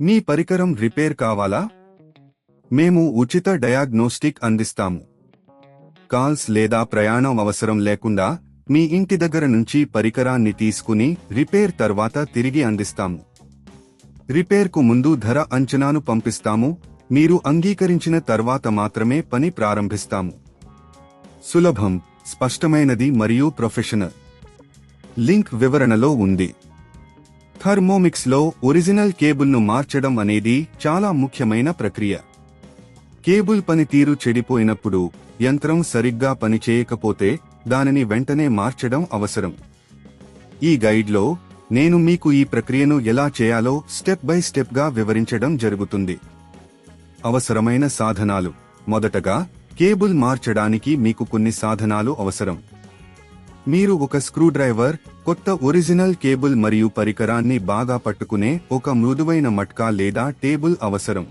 మీ పరికరం రిపేర్ కావాలా? మేము ఉచిత డయాగ్నోస్టిక్ అందిస్తాము. కాల్స్ లేదా ప్రయాణం అవసరం లేకుండా మీ ఇంటి దగ్గర నుంచి పరికరాన్ని తీసుకుని రిపేర్ తర్వాత తిరిగి అందిస్తాము. రిపేర్కు ముందు ధర అంచనాను పంపిస్తాము. మీరు అంగీకరించిన తర్వాత మాత్రమే పని ప్రారంభిస్తాము. సులభం, స్పష్టమైనది మరియు ప్రొఫెషనల్. లింక్ వివరణలో ఉంది. థర్మోమిక్స్లో ఒరిజినల్ కేబుల్ను మార్చడం అనేది చాలా ముఖ్యమైన ప్రక్రియ. కేబుల్ పనితీరు చెడిపోయినప్పుడు, యంత్రం సరిగ్గా పనిచేయకపోతే దానిని వెంటనే మార్చడం అవసరం. ఈ గైడ్లో నేను మీకు ఈ ప్రక్రియను ఎలా చేయాలో స్టెప్ బై స్టెప్గా వివరించడం జరుగుతుంది. అవసరమైన సాధనాలు. మొదటగా, కేబుల్ మార్చడానికి మీకు కొన్ని సాధనాలు అవసరం. మీరు ఒక స్క్రూడ్రైవర్, కొత్త ఒరిజినల్ కేబుల్ మరియు పరికరాన్ని బాగా పట్టుకునే ఒక మృదువైన మట్కా లేదా టేబుల్ అవసరం.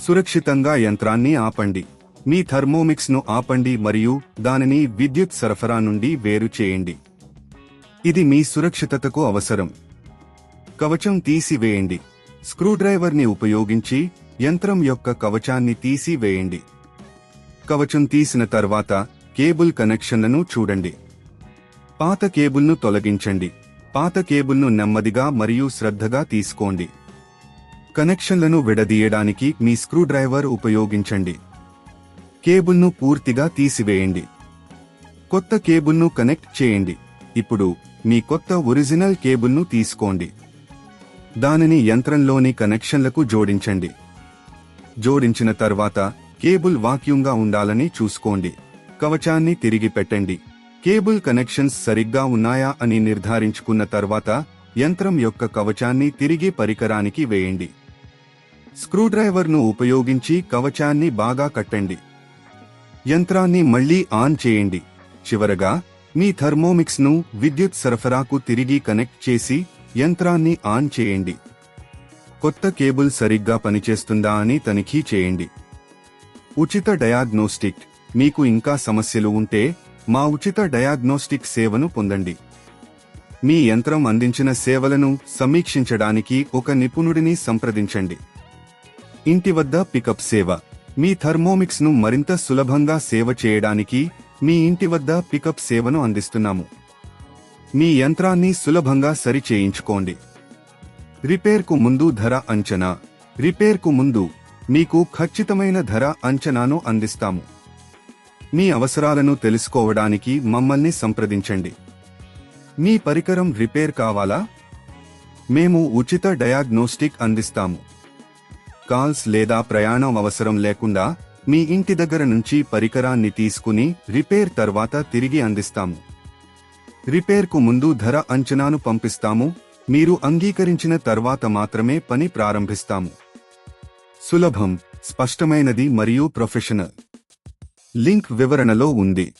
సురక్షితంగా యంత్రాన్ని ఆపండి. మీ థర్మోమిక్స్ను ఆపండి మరియు దానిని విద్యుత్ సరఫరా నుండి వేరు చేయండి. ఇది మీ సురక్షితతకు అవసరం. కవచం తీసివేయండి. స్క్రూడ్రైవర్ని ఉపయోగించి యంత్రం యొక్క కవచాన్ని తీసివేయండి. కవచం తీసిన తర్వాత కేబుల్ కనెక్షన్లను చూడండి. పాత కేబుల్ను తొలగించండి. పాత కేబుల్ను నెమ్మదిగా మరియు శ్రద్ధగా తీసుకోండి. కనెక్షన్లను విడదీయడానికి మీ స్క్రూడ్రైవర్ ఉపయోగించండి. కేబుల్ను పూర్తిగా తీసివేయండి. కొత్త కేబుల్ను కనెక్ట్ చేయండి. ఇప్పుడు మీ కొత్త ఒరిజినల్ కేబుల్ను తీసుకోండి. దానిని యంత్రంలోని కనెక్షన్లకు జోడించండి. జోడించిన తర్వాత కేబుల్ వాక్యూమ్గా ఉండాలని చూసుకోండి. కవచాన్ని తిరిగి పెట్టండి. కేబుల్ కనెక్షన్స్ సరిగ్గా ఉన్నాయా అని నిర్ధారించుకున్న తర్వాత యంత్రం యొక్క కవచాన్ని తిరిగి పరికరానికి వేయండి. స్క్రూడ్రైవర్ను ఉపయోగించి కవచాన్ని బాగా కట్టండి. యంత్రాన్ని మళ్లీ ఆన్ చేయండి. చివరగా, మీ థర్మోమిక్స్ను విద్యుత్ సరఫరాకు తిరిగి కనెక్ట్ చేసి యంత్రాన్ని ఆన్ చేయండి. కొత్త కేబుల్ సరిగ్గా పనిచేస్తుందా అని తనిఖీ చేయండి. ఉచిత డయాగ్నోస్టిక్. మీకు ఇంకా సమస్యలు ఉంటే మా ఉచిత డయాగ్నోస్టిక్ సేవను పొందండి. మీ యంత్రం అందించిన సేవలను సమీక్షించడానికి ఒక నిపుణుడిని సంప్రదించండి. ఇంటి వద్ద పికప్ సేవ. మీ థర్మోమిక్స్ను మరింత సులభంగా సేవ చేయడానికి మీ ఇంటి వద్ద పికప్ సేవను అందిస్తున్నాము. మీ యంత్రాన్ని సులభంగా సరి చేయించుకోండి. రిపేర్కు ముందు ధర అంచనా. రిపేర్కు ముందు మీకు ఖచ్చితమైన ధర అంచనాను అందిస్తాము. మీ అవసరాలను తెలుసుకోవడానికి మమ్మల్ని సంప్రదించండి. మీ పరికరం రిపేర్ కావాలా? మేము ఉచిత డయాగ్నోస్టిక్ అందిస్తాము. కాల్స్ లేదా ప్రయాణం అవసరం లేకుండా మీ ఇంటి దగ్గర నుంచి పరికరాన్ని తీసుకుని రిపేర్ తర్వాత తిరిగి అందిస్తాము. రిపేర్కు ముందు ధర అంచనాను పంపిస్తాము. మీరు అంగీకరించిన తర్వాత మాత్రమే పని ప్రారంభిస్తాము. సులభం, స్పష్టమైనది మరియు ప్రొఫెషనల్. లింక్ వివరణలో ఉంది.